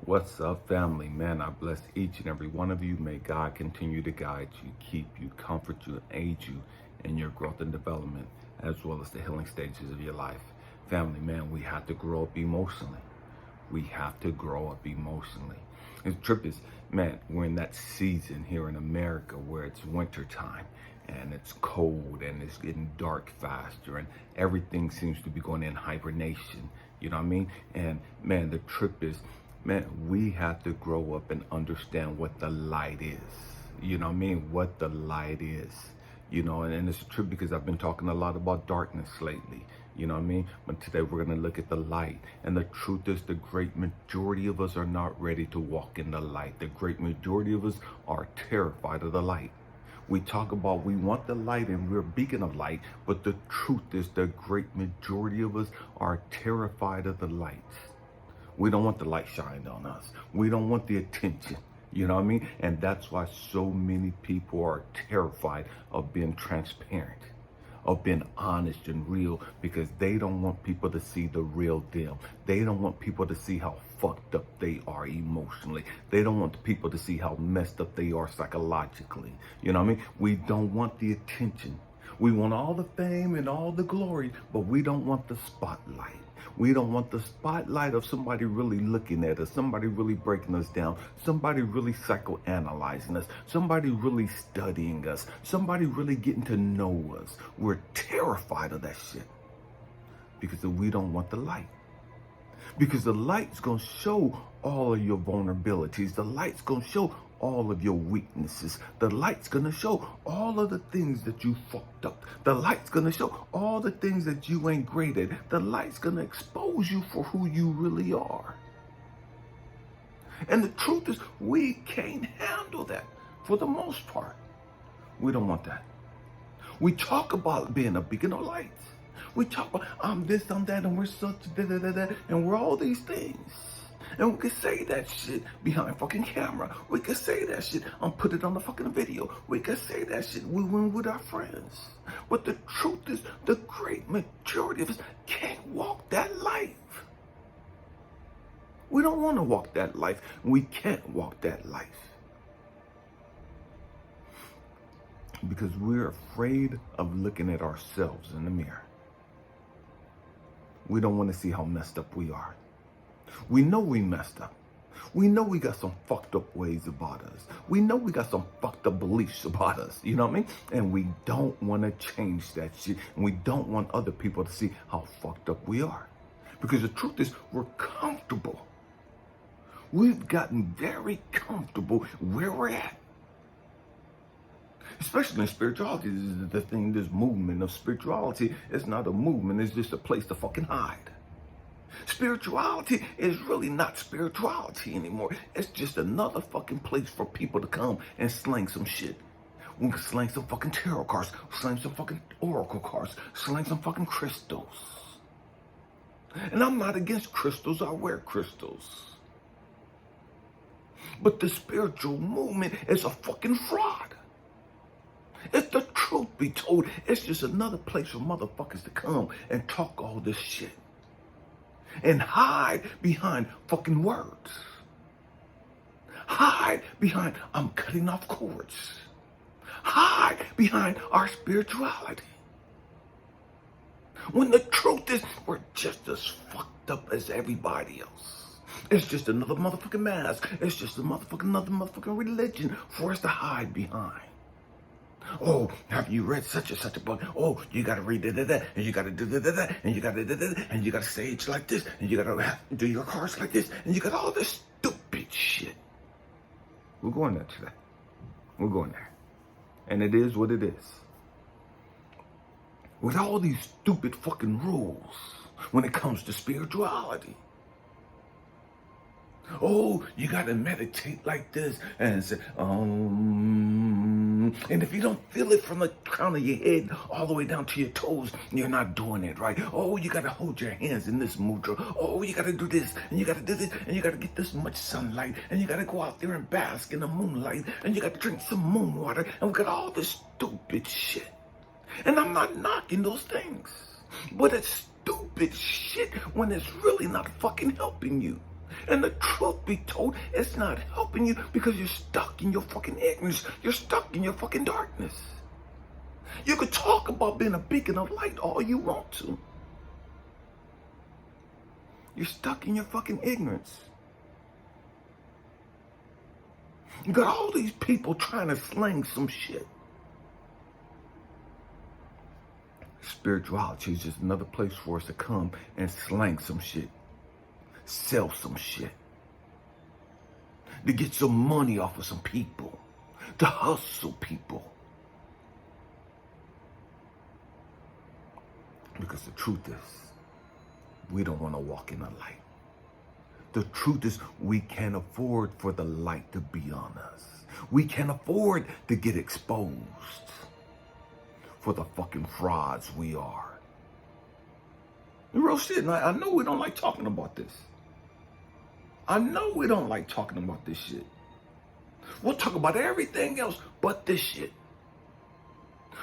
What's up, family? Man, I bless each and every one of you. May God continue to guide you, keep you, comfort you, and aid you in your growth and development, as well as the healing stages of your life. Family, man, we have to grow up emotionally. We have to grow up emotionally. And the trip is, man, we're in that season here in America where it's winter time and it's cold and it's getting dark faster and everything seems to be going in hibernation. You know what I mean? And man, the trip is, man, we have to grow up and understand what the light is. You know what I mean? What the light is. You know, and it's true because I've been talking a lot about darkness lately. You know what I mean? But today we're going to look at the light. And the truth is the great majority of us are not ready to walk in the light. The great majority of us are terrified of the light. We talk about we want the light and we're a beacon of light, but the truth is the great majority of us are terrified of the light. We don't want the light shined on us. We don't want the attention. You know what I mean? And that's why so many people are terrified of being transparent, of being honest and real, because they don't want people to see the real them. They don't want people to see how fucked up they are emotionally. They don't want people to see how messed up they are psychologically. You know what I mean? We don't want the attention. We want all the fame and all the glory, but we don't want the spotlight. We don't want the spotlight of somebody really looking at us, somebody really breaking us down, somebody really psychoanalyzing us, somebody really studying us, somebody really getting to know us. We're terrified of that shit because we don't want the light. Because the light's going to show all of your vulnerabilities. The light's going to show all of your weaknesses. The light's going to show all of the things that you fucked up. The light's going to show all the things that you ain't great at. The light's going to expose you for who you really are. And the truth is, we can't handle that for the most part. We don't want that. We talk about being a beacon of light. We talk about, I'm this, I'm that, and we're such, da-da-da-da, and we're all these things. And we can say that shit behind fucking camera. We can say that shit and put it on the fucking video. We can say that shit with our friends. But the truth is, the great majority of us can't walk that life. We don't want to walk that life. We can't walk that life. Because we're afraid of looking at ourselves in the mirror. We don't want to see how messed up we are. We know we messed up. We know we got some fucked up ways about us. We know we got some fucked up beliefs about us. You know what I mean? And we don't want to change that shit. And we don't want other people to see how fucked up we are. Because the truth is, we're comfortable. We've gotten very comfortable where we're at. Especially in spirituality, this is the thing, this movement of spirituality is not a movement, it's just a place to fucking hide. Spirituality is really not spirituality anymore. It's just another fucking place for people to come and slang some shit. We can slang some fucking tarot cards, slang some fucking oracle cards, slang some fucking crystals. And I'm not against crystals, I wear crystals. But the spiritual movement is a fucking fraud. If the truth be told, it's just another place for motherfuckers to come and talk all this shit. And hide behind fucking words. Hide behind, I'm cutting off cords. Hide behind our spirituality. When the truth is, we're just as fucked up as everybody else. It's just another motherfucking mask. It's just another motherfucking religion for us to hide behind. Oh, have you read such and such a book? Oh, you gotta read that, and you gotta do that, and you gotta do that, and you gotta stage like this, and you gotta do your cards like this, and you got all this stupid shit. We're going there today. We're going there. And it is what it is. With all these stupid fucking rules when it comes to spirituality. Oh, you gotta meditate like this and say, and if you don't feel it from the crown of your head all the way down to your toes, you're not doing it right. Oh, you gotta hold your hands in this mudra. Oh, you gotta do this, and you gotta do this, and you gotta get this much sunlight, and you gotta go out there and bask in the moonlight, and you gotta drink some moon water, and we got all this stupid shit. And I'm not knocking those things, but it's stupid shit when it's really not fucking helping you. And the truth be told, it's not helping you because you're stuck in your fucking ignorance. You're stuck in your fucking darkness. You could talk about being a beacon of light all you want to. You're stuck in your fucking ignorance. You got all these people trying to slang some shit. Spirituality is just another place for us to come and slang some shit. Sell some shit. To get some money off of some people. To hustle people. Because the truth is, we don't want to walk in the light. The truth is, we can't afford for the light to be on us. We can't afford to get exposed for the fucking frauds we are. Real shit, and I know we don't like talking about this. I know we don't like talking about this shit. We'll talk about everything else but this shit.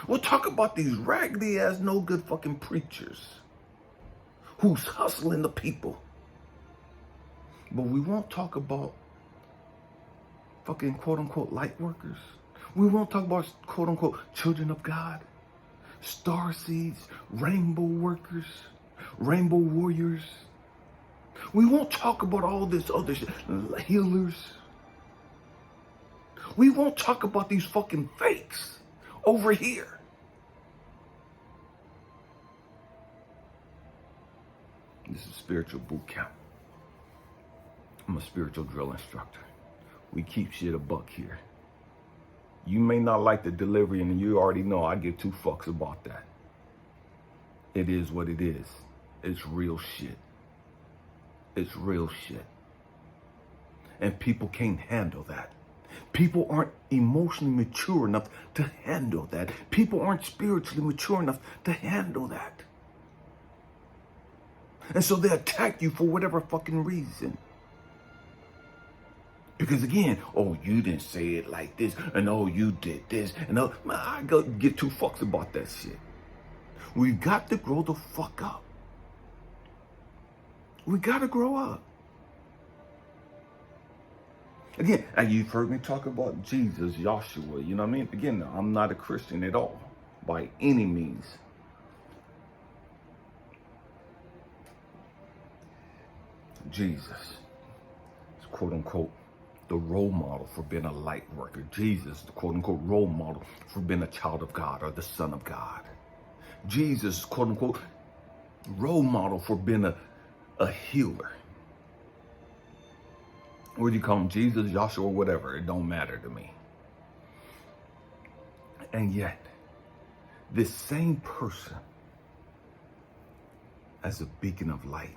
We'll talk about these raggedy ass no good fucking preachers who's hustling the people. But we won't talk about fucking quote unquote light workers. We won't talk about quote unquote children of God, star seeds, rainbow workers, rainbow warriors. We won't talk about all this other shit, healers. We won't talk about these fucking fakes over here. This is Spiritual Boot Camp. I'm a spiritual drill instructor. We keep shit a buck here. You may not like the delivery, and you already know I give two fucks about that. It is what it is. It's real shit. It's real shit. And people can't handle that. People aren't emotionally mature enough to handle that. People aren't spiritually mature enough to handle that. And so they attack you for whatever fucking reason. Because again, oh, you didn't say it like this, and oh, you did this, and oh, I go give two fucks about that shit. We've got to grow the fuck up. We gotta grow up. Again, and you've heard me talk about Jesus, Joshua, you know what I mean? Again, I'm not a Christian at all, by any means. Jesus is quote unquote the role model for being a light worker. Jesus, the quote unquote role model for being a child of God or the son of God. Jesus, quote unquote, role model for being a healer. What do you call him? Jesus, Joshua, whatever. It don't matter to me. And yet, this same person as a beacon of light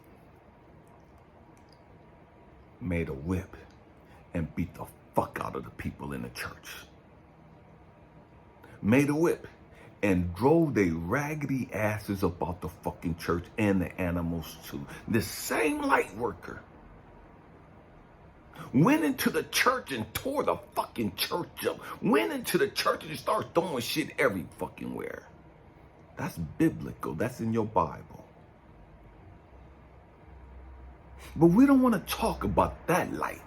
made a whip and beat the fuck out of the people in the church. Made a whip and drove their raggedy asses up out the fucking church and the animals too. The same light worker went into the church and tore the fucking church up. Went into the church and started throwing shit every fucking where. That's biblical. That's in your Bible. But we don't want to talk about that light.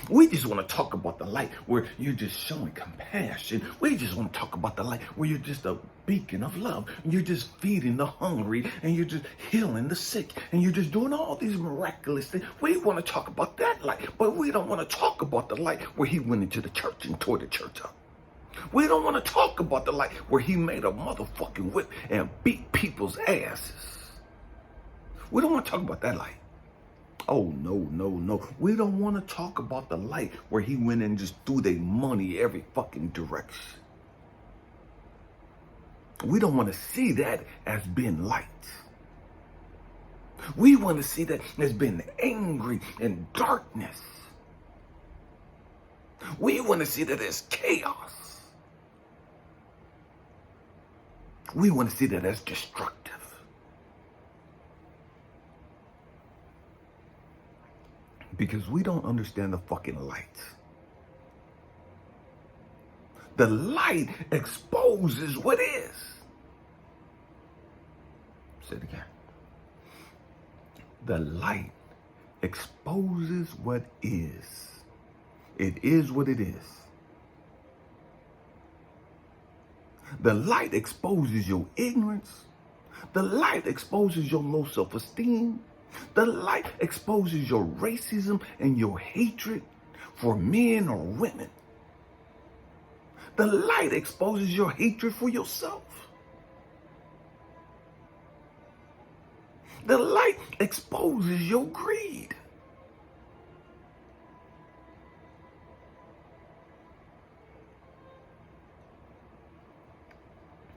We just want to talk about the light where you're just showing compassion. We just want to talk about the light where you're just a beacon of love. And you're just feeding the hungry, and you're just healing the sick, and you're just doing all these miraculous things. We want to talk about that light, but we don't want to talk about the light where he went into the church and tore the church up. We don't want to talk about the light where he made a motherfucking whip and beat people's asses. We don't want to talk about that light. Oh, no. We don't want to talk about the light where he went and just threw their money every fucking direction. We don't want to see that as being light. We want to see that as being angry and darkness. We want to see that as chaos. We want to see that as destructive. Because we don't understand the fucking light. The light exposes what is. Say it again. The light exposes what is. It is what it is. The light exposes your ignorance. The light exposes your low self-esteem. The light exposes your racism and your hatred for men or women. The light exposes your hatred for yourself. The light exposes your greed.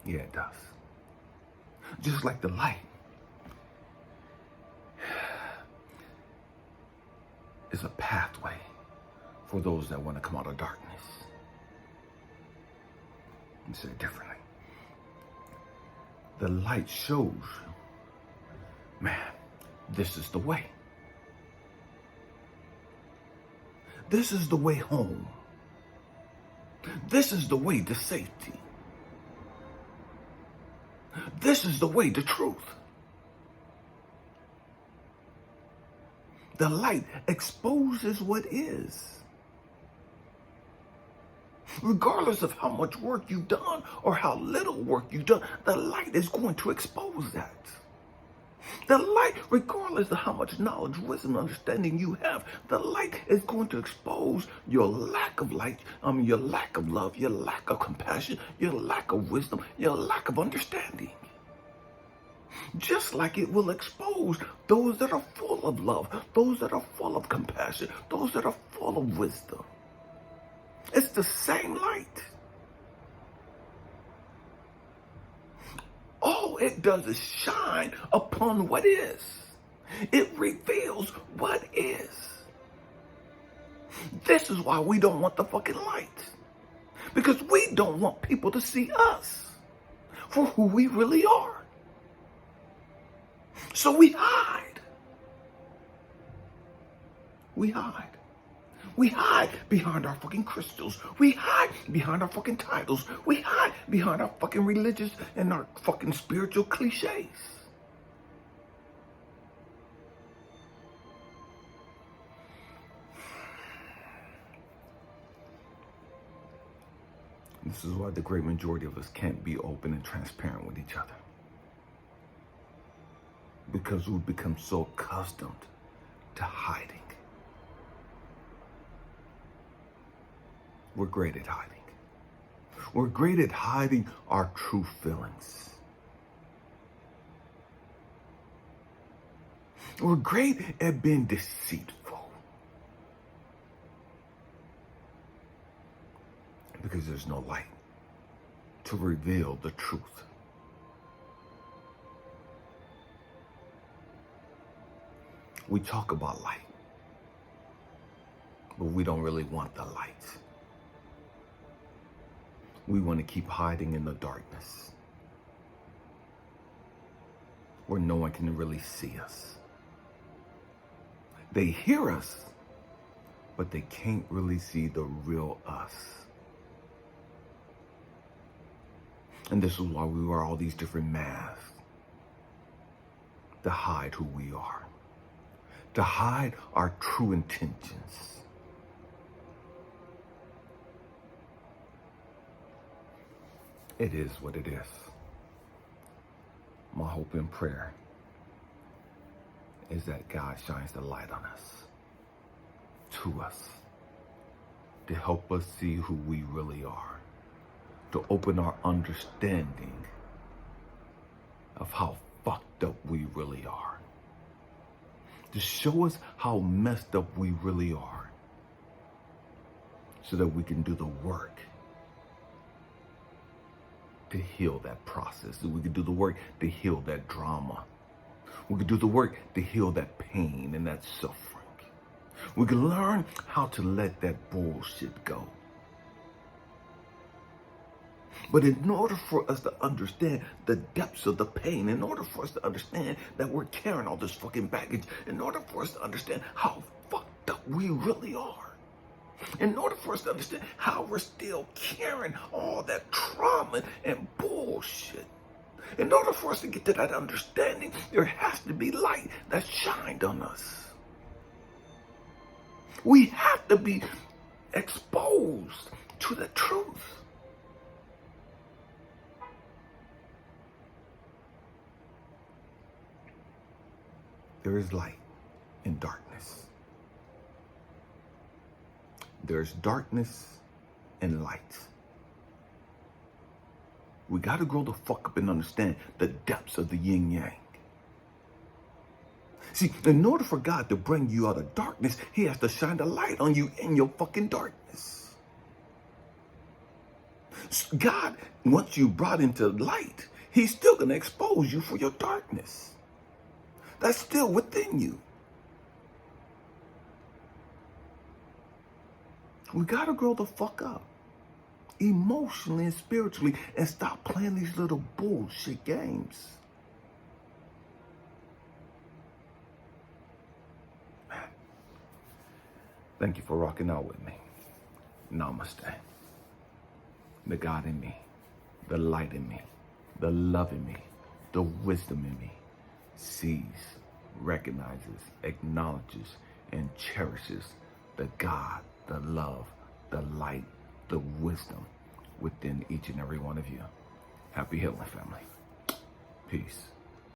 Yeah, it does. Just like the light is a pathway for those that want to come out of darkness. Let me say it differently. The light shows you, man, this is the way. This is the way home. This is the way to safety. This is the way to truth. The light exposes what is. Regardless of how much work you've done or how little work you've done, the light is going to expose that. The light, regardless of how much knowledge, wisdom, understanding you have, the light is going to expose your lack of light, your lack of love, your lack of compassion, your lack of wisdom, your lack of understanding. Just like it will expose those that are full of love, those that are full of compassion, those that are full of wisdom. It's the same light. All it does is shine upon what is. It reveals what is. This is why we don't want the fucking light. Because we don't want people to see us for who we really are. So we hide. We hide. We hide behind our fucking crystals. We hide behind our fucking titles. We hide behind our fucking religious and our fucking spiritual cliches. This is why the great majority of us can't be open and transparent with each other. Because we've become so accustomed to hiding. We're great at hiding. We're great at hiding our true feelings. We're great at being deceitful. Because there's no light to reveal the truth. We talk about light, but we don't really want the light. We want to keep hiding in the darkness where no one can really see us. They hear us, but they can't really see the real us. And this is why we wear all these different masks, to hide who we are, to hide our true intentions. It is what it is. My hope and prayer is that God shines the light on us, to us, to help us see who we really are, to open our understanding of how fucked up we really are, to show us how messed up we really are, so that we can do the work to heal that process. We can do the work to heal that drama. We can do the work to heal that pain and that suffering. We can learn how to let that bullshit go. But in order for us to understand the depths of the pain, in order for us to understand that we're carrying all this fucking baggage, in order for us to understand how fucked up we really are, in order for us to understand how we're still carrying all that trauma and bullshit, in order for us to get to that understanding, there has to be light that shined on us. We have to be exposed to the truth. There is light and darkness. There's darkness and light. We got to grow the fuck up and understand the depths of the yin yang. See, in order for God to bring you out of darkness, he has to shine the light on you in your fucking darkness. God, once you brought into light, he's still going to expose you for your darkness. That's still within you. We got to grow the fuck up, emotionally and spiritually, and stop playing these little bullshit games. Man, thank you for rocking out with me. Namaste. The God in me, the light in me, the love in me, the wisdom in me sees, recognizes, acknowledges, and cherishes the God, the love, the light, the wisdom within each and every one of you. Happy healing, family. Peace.